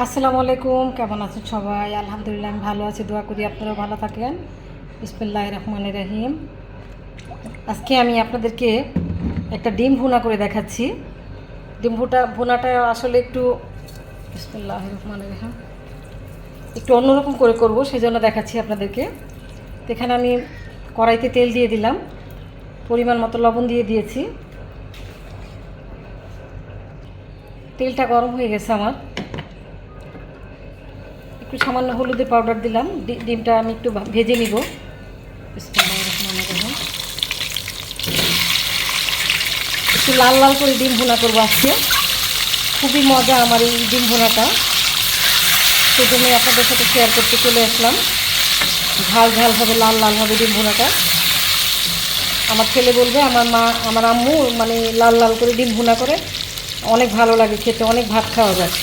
আসসালামু আলাইকুম, কেমন আছেন সবাই? আলহামদুলিল্লাহ আমি ভালো আছি, দোয়া করি আপনারাও ভালো থাকেন। বিসমিল্লাহির রহমানির রহিম। আজকে আমি আপনাদেরকে একটা ডিম ভুনা করে দেখাচ্ছি। ডিম ভুনাটা আসলে একটু বিসমিল্লাহির রহমানির রহিম একটু অন্যরকম করে করব, সেজন্য দেখাচ্ছি আপনাদেরকে। তো এখানে আমি কড়াইতে তেল দিয়ে দিলাম, পরিমাণ মতো লবণ দিয়ে দিয়েছি। তেলটা গরম হয়ে গেছে আমার, একটু সামান্য হলুদের পাউডার দিলাম। ডিমটা আমি একটু ভেজে নিব। একটু লাল লাল করে ডিম ভুনা করবো আজকে। খুবই মজা আমার এই ডিম ভুনাটা, সেজন্যই আপনাদের সাথে শেয়ার করতে চলে আসলাম। ঝাল ঝাল হবে, লাল লাল হবে ডিম ভুনাটা। আমার ছেলে বলবে আমার মা, আমার আম্মু মানে লাল লাল করে ডিম ভুনা করে, অনেক ভালো লাগে খেতে, অনেক ভাত খাওয়া যায়।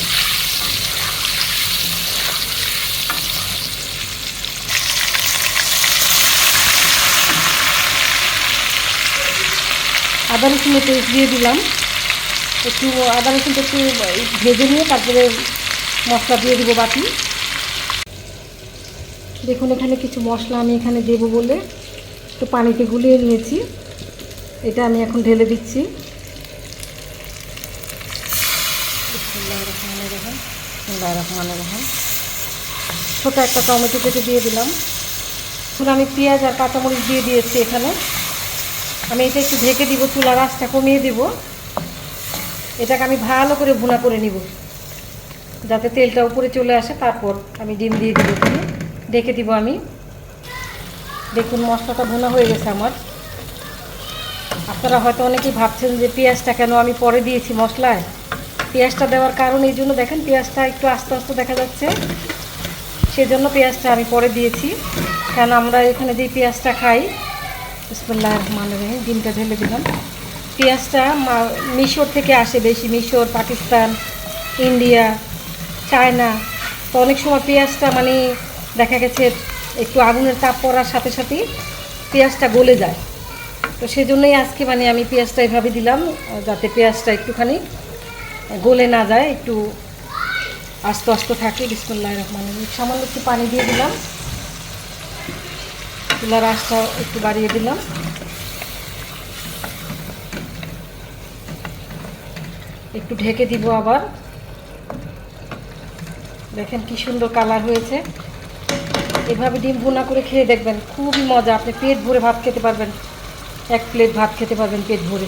আদা রসুনের পেস্ট দিয়ে দিলাম। একটু আদা রসুনটা একটু ভেজে নিয়ে তারপরে মশলা দিয়ে দিব বাকি। দেখুন এখানে কিছু মশলা আমি এখানে দেবো বলে একটু পানিতে গুলিয়ে নিয়েছি, এটা আমি এখন ঢেলে দিচ্ছি। ছোটো একটা টমেটো কেটে দিয়ে দিলাম। এখন আমি পেঁয়াজ আর কাঁচামরিচ দিয়ে দিয়েছি এখানে। আমি এটা একটু ঢেকে দিব, চুলার আঁচটা কমিয়ে দিব। এটাকে আমি ভালো করে ভুনা করে নিব যাতে তেলটা উপরে চলে আসে, তারপর আমি ডিম দিয়ে দিব, এখানে ঢেকে দিব আমি। দেখুন মশলাটা ভুনা হয়ে গেছে আমার। আপনারা হয়তো অনেকেই ভাবছেন যে পেঁয়াজটা কেন আমি পরে দিয়েছি মশলায়। পেঁয়াজটা দেওয়ার কারণ এই জন্য, দেখেন পেঁয়াজটা একটু আস্তে আস্তে দেখা যাচ্ছে, সেজন্য পেঁয়াজটা আমি পরে দিয়েছি। কারণ আমরা এখানে যে পেঁয়াজটা খাই, বিসমিল্লাহির রহমানির রহিম, ডিমটা ঢেলে দিলাম। পেঁয়াজটা মিশর থেকে আসে বেশি, মিশর, পাকিস্তান, ইন্ডিয়া, চায়না। তো অনেক সময় পেঁয়াজটা মানে দেখা গেছে একটু আগুনের তাপ পড়ার সাথে সাথেই পেঁয়াজটা গলে যায়। তো সেজন্যই আজকে মানে আমি পেঁয়াজটা এভাবে দিলাম, যাতে পেঁয়াজটা একটুখানি গলে না যায়, একটু আস্তে আস্তে থাকে। বিসমিল্লাহির রহমানির রহিম। সামান্য একটু পানি দিয়ে দিলাম, চুলার আঁচটা একটু বাড়িয়ে দিলাম। একটু ঢেকে দিব আবার। দেখেন কি সুন্দর কালার হয়েছে। এভাবে ডিম ভুনা করে খেয়ে দেখবেন, খুবই মজা। আপনি পেট ভরে ভাত খেতে পারবেন, এক প্লেট ভাত খেতে পারবেন পেট ভরে।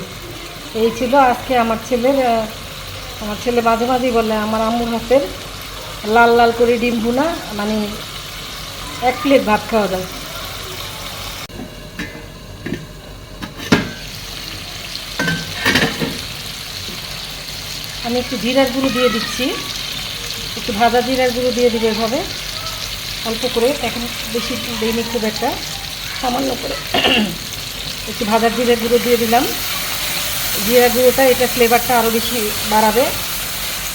এই ছিল আজকে আমার ছেলে মাঝে মাঝেই বলে আমার আম্মুর হাতের লাল লাল করে ডিম ভুনা মানে এক প্লেট ভাত খাওয়া যায়। আমি একটু জিরার গুঁড়ো দিয়ে দিচ্ছি, একটু ভাজা জিরার গুঁড়ো দিয়ে দিব এভাবে অল্প করে, এখন বেশি দিইনি খুব একটা, সামান্য করে একটু ভাজা জিরার গুঁড়ো দিয়ে দিলাম। জিরা গুঁড়োটা এটা ফ্লেভারটা আরও বেশি বাড়াবে,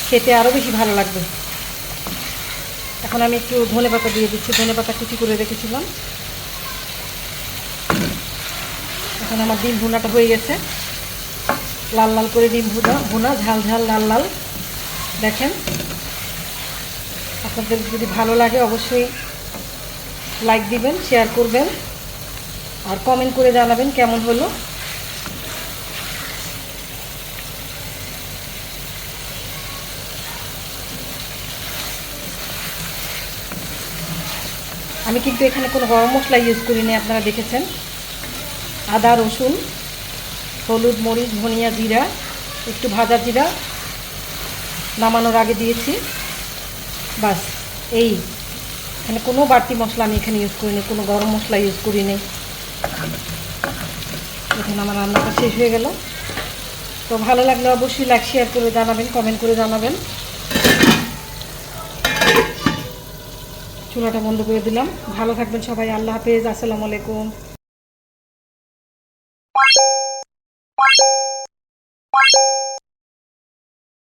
খেতে আরও বেশি ভালো লাগবে। এখন আমি একটু ধনেপাতা দিয়ে দিচ্ছি, ধনেপাতা কুচি করে রেখেছিলাম। এখন আমার ডিম ভুনাটা হয়ে গেছে, লাল লাল করে ডিম ভুনা, ঝাল ঝাল লাল লাল। দেখেন আপনাদের যদি ভালো লাগে অবশ্যই লাইক দিবেন, শেয়ার করবেন আর কমেন্ট করে জানাবেন কেমন হলো। আমি কিন্তু এখানে কোনো গরম মশলা ইউজ করিনি, আপনারা দেখেছেন। আদা রসুন হলুদ মরিচ ধনিয়া জিরা, একটু ভাজা জিরা নামানোর আগে দিয়েছি, বাস। এই এখানে কোনো বাড়তি মশলা আমি এখানে ইউজ করিনি, কোনো গরম মশলা ইউজ করিনি। এখানে আমার রান্নাটা শেষ হয়ে গেল। তো ভালো লাগলে অবশ্যই লাইক শেয়ার করে জানাবেন, কমেন্ট করে জানাবেন। চুলাটা বন্ধ করে দিলাম। ভালো থাকবেন সবাই, আল্লাহ হাফেজ, আসসালামু আলাইকুম।